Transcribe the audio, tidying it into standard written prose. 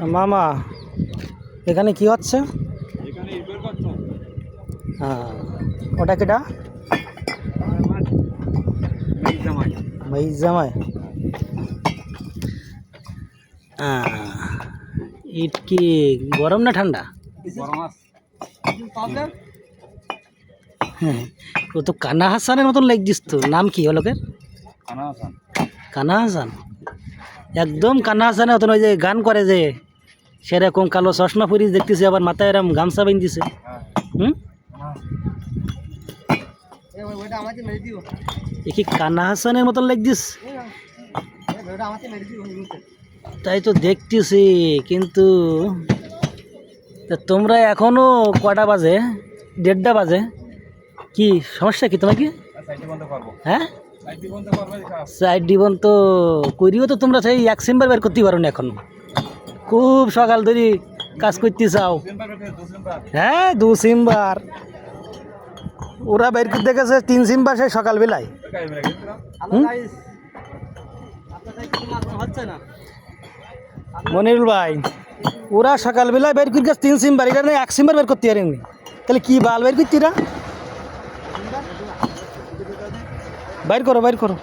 মামা এখানে কি হচ্ছে? হ্যাঁ, ওটা কেটা? ভাই জামাই। ইট কি গরম না ঠান্ডা? হ্যাঁ, ও তো কানা হাসানের মতন লাগছিস তো। নাম কি হলো লোকের? কানা হাসান। একদম কানা হাসানের মতন, ওই যে গান করে যে সেরকম কালো চশমা পরিস দেখতেছি, আবার মাথায় এরম গামছা বেঁধেছে। হুম, এ কি কানা হাসানের মতন লাগছিস? তাই তো দেখতেছি, কিন্তু তা তোমরা এখনো কটা বাজে? 1:30 বাজে। কি সমস্যা কি তোমার? কি হ্যাঁ, সাইড ডিবন তো করিও তো তোমরা সেই এক চেম্বার বের করতে পারো না এখন। খুব সকাল ধরে কাজ করতে চাও। হ্যাঁ, 2 চেম্বার ওরা বের করতে গেছে, 3 চেম্বার সেই সকালবেলায়। মনিরুল ভাই, ওরা সকালবেলায় বের করে গেছে 3 চেম্বার, এটা না 1 চেম্বার বের করতে পারেনি। তাহলে কি বাল বের করতে? বাইর করো, বাইর করো।